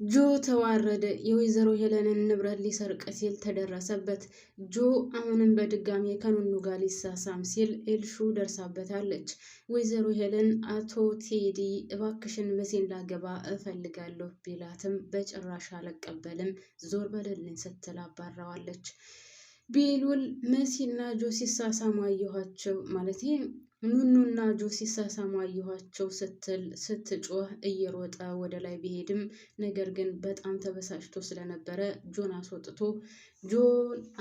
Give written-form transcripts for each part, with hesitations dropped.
ጆ ተዋረደ። የወይዘሮ ሄለንን ንብረት ሊሰርቅ ሲል ተደረሰበት። ጆ አሁንም በድጋሚ ከኑኑ ጋር ሊሳሳም ሲል ኤልሹ ደርሳበታለች። ወይዘሮ ሄለን አቶ ቴዲ እባክሽን መሲን ላገባ እፈልጋለሁ ቢላትም በጭራሽ አልቀበልም ዞር በልልኝ ስትል አባራዋለች። ቤሉል መሲና ጆ ሲሳሳሙ አየኋቸው ማለት ኑኑና ጆ ሲሳሳሙ አየኋቸው ስትል ስትጮህ እየሮጠ ወደ ላይ ቢሄድም ነገር ግን በጣም ተበሳጭቶ ስለነበረ ጆን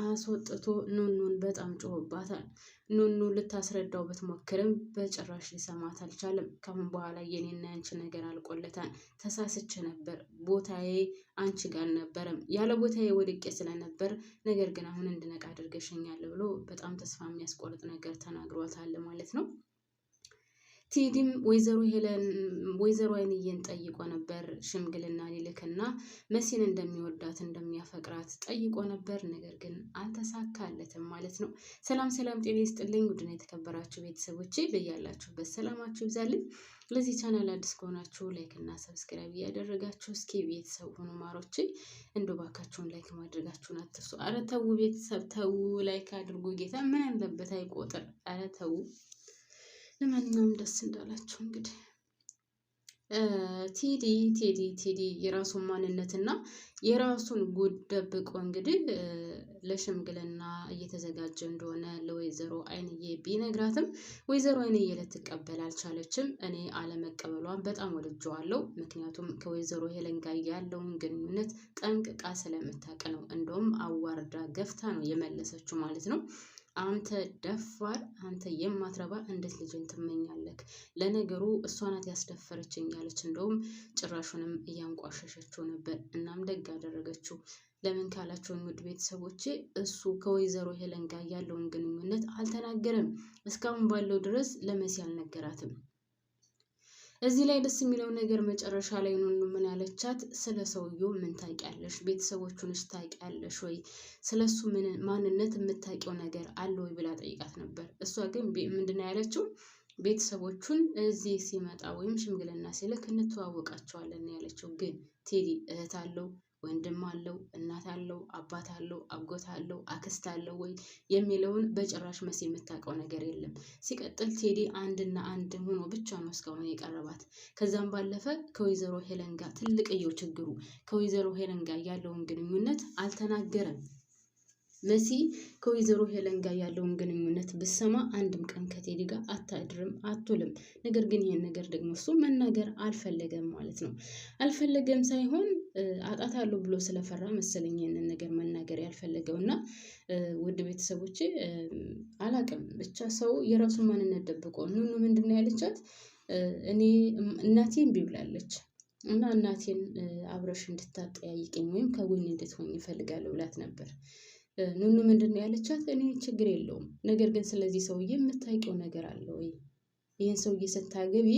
አስወጥቶ ኑኑን በጣም ጮህባታል። ኑኑ ልታስረዳው ብትሞክርም በጭራሽ ሊሰማት አልቻለም። ካሁን በኋላ የኔና ያንቺ ነገር አልቆለታል። ተሳስቼ ነበር፣ ቦታዬ አንቺ ጋር አልነበረም። ያለ ቦታዬ ወድቄ ስለነበር ነገር ግን አሁን እንድነቃ አድርገሽኛል ብሎ በጣም ተስፋ የሚያስቆርጥ ነገር ተናግሯታል ማለት ነው። ቴዲም ወይዘሮ አይንዬን ጠይቆ ነበር ሽምግልና ሊልክና መሲን እንደሚወዳት እንደሚያፈቅራት ጠይቆ ነበር። ነገር ግን አልተሳካለትም ማለት ነው። ሰላም ሰላም፣ ጤና ይስጥልኝ ውድና የተከበራችሁ ቤተሰቦቼ በያላችሁበት ሰላማችሁ ይብዛልኝ። ለዚህ ቻናል አዲስ ከሆናችሁ ላይክ እና ሰብስክራይብ እያደረጋችሁ እስኪ ቤተሰብ ሆኑ ማሮቼ። እንደው ባካችሁን ላይክ ማድረጋችሁን አትርሱ። ኧረ ተው ቤተሰብ ተው፣ ላይክ አድርጉ። ጌታ ምን አለበት አይቆጥር። ኧረ ተው። ለማንኛውም ደስ እንዳላችሁ እንግዲህ ቴዲ የራሱን ማንነትና የራሱን ጉድ ደብቆ እንግዲህ ለሽምግልና እየተዘጋጀ እንደሆነ ለወይዘሮ አይንዬ ቢነግራትም ወይዘሮ አይንዬ ልትቀበል አልቻለችም። እኔ አለመቀበሏን በጣም ወድጀዋለሁ። ምክንያቱም ከወይዘሮ ሄለን ጋር ያለውን ግንኙነት ጠንቅቃ ስለምታውቅ ነው። እንደውም አዋርዳ ገፍታ ነው የመለሰችው ማለት ነው። አንተ ደፋር፣ አንተ የማትረባ እንዴት ልጅን ትመኛለህ? ለነገሩ እሷ ናት ያስደፈረችኝ ያለች እንደውም ጭራሹንም እያንቋሸሸችው ነበር። እናም ደግ አደረገችው። ለምን ካላቸው ውድ ቤተሰቦቼ እሱ ከወይዘሮ ሄለን ጋር ያለውን ግንኙነት አልተናገረም። እስካሁን ባለው ድረስ ለመሲ አልነገራትም። እዚህ ላይ ደስ የሚለው ነገር መጨረሻ ላይ ኑኑ ምን ያለቻት፣ ስለ ሰውየው ምን ታውቂያለሽ? ቤተሰቦቹንስ ታውቂያለሽ ወይ? ስለሱ ምን ማንነት የምታውቂው ነገር አለ ወይ ብላ ጠይቃት ነበር። እሷ ግን ምንድነው ያለችው? ቤተሰቦቹን እዚህ ሲመጣ ወይም ሽምግልና ሲልክ እንተዋወቃቸዋለን ያለችው። ግን ቴዲ እህት አለው፣ ወንድም አለው፣ እናት አለው፣ አባት አለው፣ አጎት አለው፣ አክስት አለው ወይ የሚለውን በጭራሽ መሲ የምታውቀው ነገር የለም። ሲቀጥል ቴዲ አንድና አንድ ሆኖ ብቻ ነው እስካሁን የቀረባት። ከዛም ባለፈ ከወይዘሮ ሄለን ጋር ትልቅየው ችግሩ ከወይዘሮ ሄለን ጋር ያለውን ግንኙነት አልተናገረም። መሲ ከወይዘሮ ሄለን ጋር ያለውን ግንኙነት ብሰማ አንድም ቀን ከቴዲ ጋር አታድርም አትውልም። ነገር ግን ይሄን ነገር ደግሞ እሱ መናገር አልፈለገም ማለት ነው። አልፈለገም ሳይሆን አጣታለሁ ብሎ ስለፈራ መሰለኝ ይሄንን ነገር መናገር ያልፈለገው። እና ውድ ቤተሰቦቼ አላቅም ብቻ ሰው የራሱን ማንነት ደብቆ ኑኑ ምንድነው ያለቻት? እኔ እናቴን ቢብላለች እና እናቴን አብረሽ እንድታጠያይቀኝ ወይም ከጎኔ እንድትሆኝ ይፈልጋለሁ ብላት ነበር። ኑኑ ምንድነው ያለቻት? እኔ ችግር የለውም ነገር ግን ስለዚህ ሰውዬ የምታውቂው ነገር አለ ወይ? ይህን ሰውዬ ስታገቢ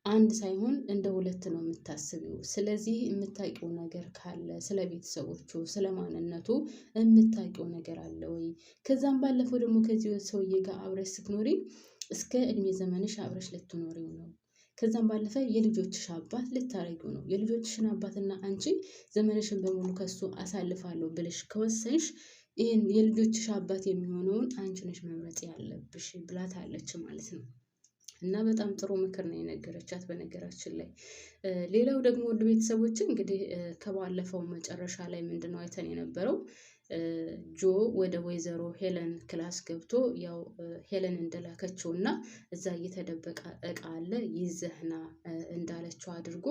አንድ ሳይሆን እንደ ሁለት ነው የምታስቢው። ስለዚህ የምታውቂው ነገር ካለ ስለ ቤተሰቦቹ ስለ ማንነቱ የምታውቂው ነገር አለ ወይ? ከዛም ባለፈው ደግሞ ከዚህ ሰውዬ ጋር አብረሽ ስትኖሪ እስከ እድሜ ዘመንሽ አብረሽ ልትኖሪው ነው። ከዛም ባለፈ የልጆችሽ አባት ልታረጊው ነው። የልጆችሽን አባትና አንቺ ዘመንሽን በሙሉ ከሱ አሳልፋለሁ ብለሽ ከወሰንሽ ይህን የልጆችሽ አባት የሚሆነውን አንቺ ነሽ መምረጥ ያለብሽ ብላታለች ማለት ነው። እና በጣም ጥሩ ምክር ነው የነገረቻት በነገራችን ላይ። ሌላው ደግሞ ውድ ቤተሰቦች እንግዲህ ከባለፈው መጨረሻ ላይ ምንድነው አይተን የነበረው? ጆ ወደ ወይዘሮ ሄለን ክላስ ገብቶ ያው ሄለን እንደላከችው እና እዛ እየተደበቀ እቃ አለ ይዘህና እንዳለችው አድርጎ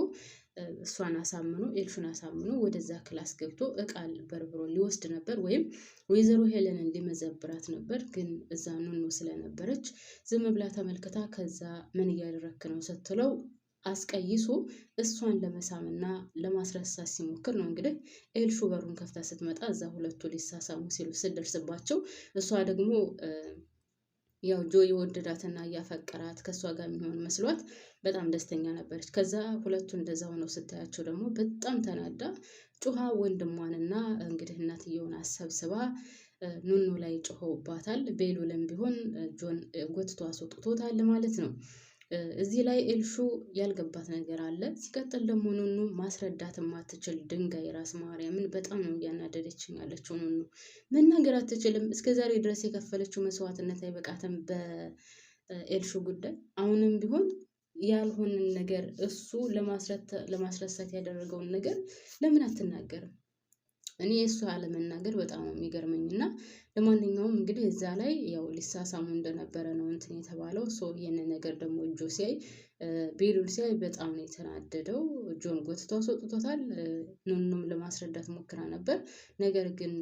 እሷን አሳምኖ ኤልሹን አሳምኖ ወደዛ ክላስ ገብቶ እቃ በርብሮ ሊወስድ ነበር፣ ወይም ወይዘሮ ሄለንን ሊመዘብራት ነበር። ግን እዛ ኑኑ ስለነበረች ዝም ብላ ተመልክታ ከዛ ምን እያደረክ ነው ስትለው አስቀይሶ እሷን ለመሳምና ለማስረሳት ሲሞክር ነው እንግዲህ ኤልሹ በሩን ከፍታ ስትመጣ እዛ ሁለቱ ሊሳሳሙ ሲሉ ስትደርስባቸው እሷ ደግሞ ያው ጆ የወደዳትና እያፈቀራት ከእሷ ጋር የሚሆን መስሏት በጣም ደስተኛ ነበረች። ከዛ ሁለቱ እንደዛ ሆነው ስታያቸው ደግሞ በጣም ተናዳ ጩሃ ወንድሟንና እንግዲህ እናትየውን አሰብስባ ኑኑ ላይ ጮኸውባታል። ቤሉልም ቢሆን ጆን ጎትቶ አስወጥቶታል ማለት ነው። እዚህ ላይ ኤልሹ ያልገባት ነገር አለ። ሲቀጥል ደግሞ ኑኑ ማስረዳት የማትችል ድንጋይ ራስ ማርያምን በጣም ነው እያናደደችኝ ያለችው። ኑኑ መናገር አትችልም። እስከዛሬ ድረስ የከፈለችው መስዋዕትነት አይበቃትም በኤልሹ ጉዳይ። አሁንም ቢሆን ያልሆንን ነገር እሱ ለማስረሳት ያደረገውን ነገር ለምን አትናገርም? እኔ እሱ ያለመናገር በጣም የሚገርመኝ እና ለማንኛውም እንግዲህ እዛ ላይ ያው ሊሳሳሙ እንደነበረ ነው እንትን የተባለው። ይህንን ነገር ደግሞ ቤሉል ሲያይ በጣም ነው የተናደደው። ጆን ጎትቶ አስወጥቶታል። ኑኑም ለማስረዳት ሞክራ ነበር። ነገር ግን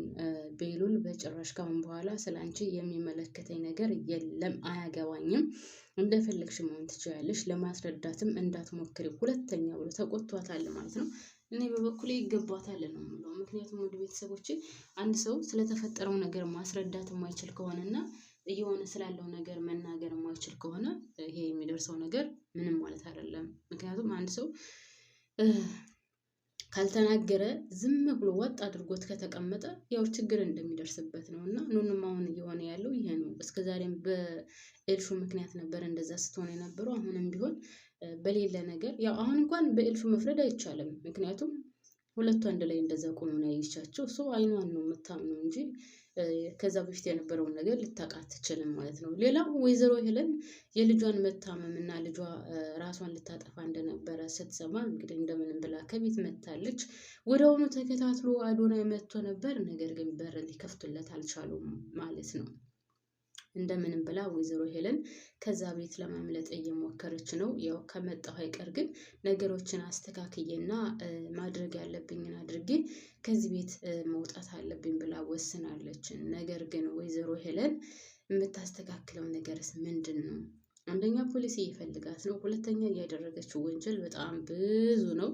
ቤሉል በጭራሽ ካሁን በኋላ ስለ አንቺ የሚመለከተኝ ነገር የለም፣ አያገባኝም፣ እንደፈለግሽ መሆን ትችላለሽ፣ ለማስረዳትም እንዳትሞክሪ ሁለተኛ ብሎ ተቆጥቷታል ማለት ነው። እኔ በበኩሌ ይገባታል ነው የምለው። ምክንያቱም ወደ ቤተሰቦቼ አንድ ሰው ስለተፈጠረው ነገር ማስረዳት የማይችል ከሆነና እየሆነ ስላለው ነገር መናገር የማይችል ከሆነ ይሄ የሚደርሰው ነገር ምንም ማለት አይደለም። ምክንያቱም አንድ ሰው ካልተናገረ ዝም ብሎ ወጥ አድርጎት ከተቀመጠ ያው ችግር እንደሚደርስበት ነው። እና ኑኑም አሁን እየሆነ ያለው ይሄ ነው። እስከዛሬም በኤልሹ ምክንያት ነበር እንደዛ ስትሆን የነበረው። አሁንም ቢሆን በሌለ ነገር ያው አሁን እንኳን በኤልሹ መፍረድ አይቻልም። ምክንያቱም ሁለቱ አንድ ላይ እንደዛ ቆሞ ነው ያየቻቸው። አይኗን ነው የምታምነው እንጂ ከዛ በፊት የነበረውን ነገር ልታውቅ አትችልም ማለት ነው። ሌላው ወይዘሮ ሄለን የልጇን መታመም እና ልጇ ራሷን ልታጠፋ እንደነበረ ስትሰማ እንግዲህ እንደምንም ብላ ከቤት መታለች። ወዲያውኑ ተከታትሎ አዶናይ መጥቶ ነበር። ነገር ግን በር ሊከፍቱለት አልቻሉም ማለት ነው። እንደምንም ብላ ወይዘሮ ሄለን ከዛ ቤት ለማምለጥ እየሞከረች ነው። ያው ከመጣሁ አይቀር ግን ነገሮችን አስተካክዬና ማድረግ ያለብኝን አድርጌ ከዚህ ቤት መውጣት አለብኝ ብላ ወስናለች። ነገር ግን ወይዘሮ ሄለን የምታስተካክለው ነገርስ ምንድን ነው? አንደኛ ፖሊስ እየፈልጋት ነው። ሁለተኛ እያደረገችው ወንጀል በጣም ብዙ ነው።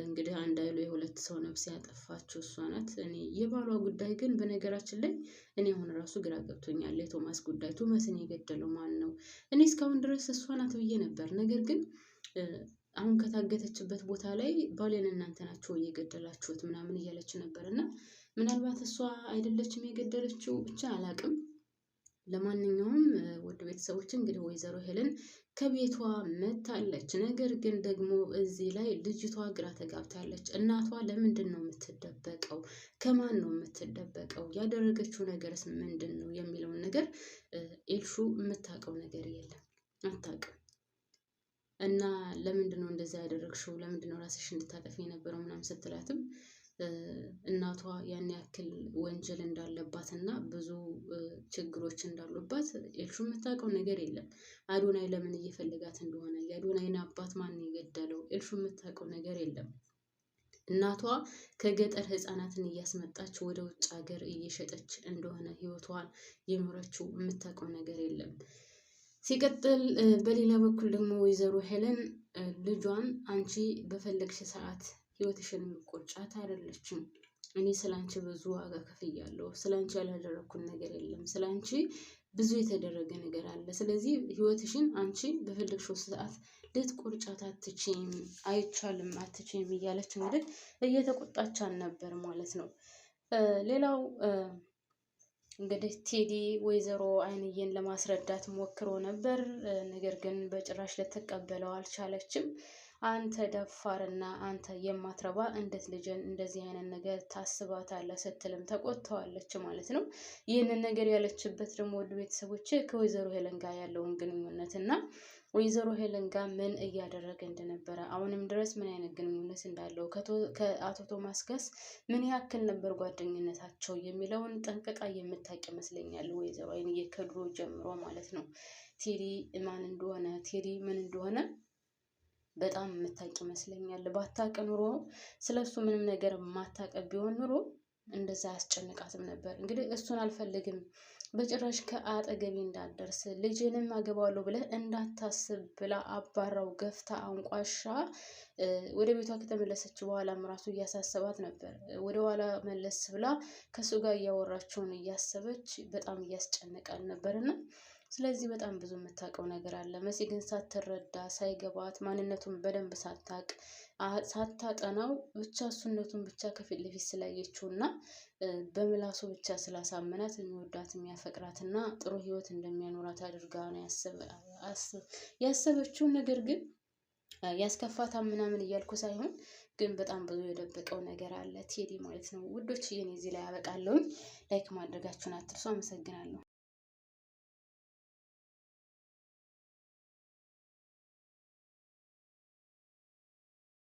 እንግዲህ አንድ አይሉ የሁለት ሰው ነፍስ ያጠፋችው እሷ ናት። እኔ የባሏ ጉዳይ ግን በነገራችን ላይ እኔ አሁን ራሱ ግራ ገብቶኛል። የቶማስ ጉዳይ ቶማስን የገደለው ማን ነው? እኔ እስካሁን ድረስ እሷ ናት ብዬ ነበር። ነገር ግን አሁን ከታገተችበት ቦታ ላይ ባሌን እናንተ ናችሁ እየገደላችሁት ምናምን እያለች ነበር። እና ምናልባት እሷ አይደለችም የገደለችው፣ ብቻ አላቅም። ለማንኛውም ወደ ቤተሰቦች እንግዲህ ወይዘሮ ሄለን ከቤቷ መታለች። ነገር ግን ደግሞ እዚህ ላይ ልጅቷ ግራ ተጋብታለች። እናቷ ለምንድን ነው የምትደበቀው? ከማን ነው የምትደበቀው? ያደረገችው ነገርስ ምንድን ነው የሚለውን ነገር ኤልሹ የምታውቀው ነገር የለም፣ አታውቅም። እና ለምንድን ነው እንደዛ ያደረግሽው? ለምንድን ነው ራስሽ እንድታጠፊ የነበረው ምናምን ስትላትም እናቷ ያን ያክል ወንጀል እንዳለባት እና ብዙ ችግሮች እንዳሉባት ኤልሹ የምታውቀው ነገር የለም። አዶናይ ለምን እየፈለጋት እንደሆነ፣ የአዶናይን አባት ማን የገደለው ኤልሹ የምታውቀው ነገር የለም። እናቷ ከገጠር ህፃናትን እያስመጣች ወደ ውጭ ሀገር እየሸጠች እንደሆነ ህይወቷን የኖረችው የምታውቀው ነገር የለም። ሲቀጥል በሌላ በኩል ደግሞ ወይዘሮ ሄለን ልጇን አንቺ በፈለግሽ ሰዓት ህይወትሽን የምትቆጫት አይደለችም። እኔ ስላንቺ ብዙ ዋጋ ከፍያለሁ። ስላንቺ ያላደረኩት ነገር የለም። ስላንቺ ብዙ የተደረገ ነገር አለ። ስለዚህ ህይወትሽን አንቺ በፈለግሽው ሰዓት ልትቆርጫት አትችይም፣ አይቻልም፣ አትችይም እያለች እንግዲህ እየተቆጣቻን ነበር ማለት ነው። ሌላው እንግዲህ ቴዲ ወይዘሮ አይንዬን ለማስረዳት ሞክሮ ነበር። ነገር ግን በጭራሽ ልትቀበለው አልቻለችም። አንተ ደፋርና አንተ የማትረባ እንዴት ልጅን እንደዚህ አይነት ነገር ታስባታለህ ስትልም ተቆጥተዋለች ማለት ነው። ይህንን ነገር ያለችበት ደግሞ ወደ ቤተሰቦች ከወይዘሮ ሄለን ጋር ያለውን ግንኙነት እና ወይዘሮ ሄለን ጋር ምን እያደረገ እንደነበረ አሁንም ድረስ ምን አይነት ግንኙነት እንዳለው ከአቶ ቶማስ ጋር ምን ያክል ነበር ጓደኝነታቸው የሚለውን ጠንቅቃ የምታውቅ ይመስለኛል ወይዘሮ አይንዬ ከድሮ ጀምሮ ማለት ነው። ቴዲ ማን እንደሆነ ቴዲ ምን እንደሆነ በጣም የምታውቅ ይመስለኛል። ባታውቅ ኑሮ ስለሱ ምንም ነገር ማታውቅ ቢሆን ኑሮ እንደዛ አያስጨንቃትም ነበር። እንግዲህ እሱን አልፈልግም በጭራሽ ከአጠገቤ እንዳትደርስ ልጅንም አገባዋለሁ ብለህ እንዳታስብ ብላ አባራው ገፍታ አንቋሻ ወደ ቤቷ ከተመለሰች በኋላም ራሱ እያሳሰባት ነበር። ወደ ኋላ መለስ ብላ ከሱ ጋር እያወራቸውን እያሰበች በጣም እያስጨነቃል ነበርና ስለዚህ በጣም ብዙ የምታውቀው ነገር አለ። መሲ ግን ሳትረዳ ሳይገባት ማንነቱን በደንብ ሳታውቅ ሳታጠናው ብቻ እሱነቱን ብቻ ከፊት ለፊት ስላየችውና በምላሱ ብቻ ስላሳመናት የሚወዳት የሚያፈቅራትና ጥሩ ህይወት እንደሚያኖራት አድርጋ ነው ያሰበችው። ነገር ግን ያስከፋታ ምናምን እያልኩ ሳይሆን ግን በጣም ብዙ የደበቀው ነገር አለ ቴዲ ማለት ነው። ውዶች እኔ እዚህ ላይ አበቃለሁኝ። ላይክ ማድረጋችሁን አትርሱ። አመሰግናለሁ።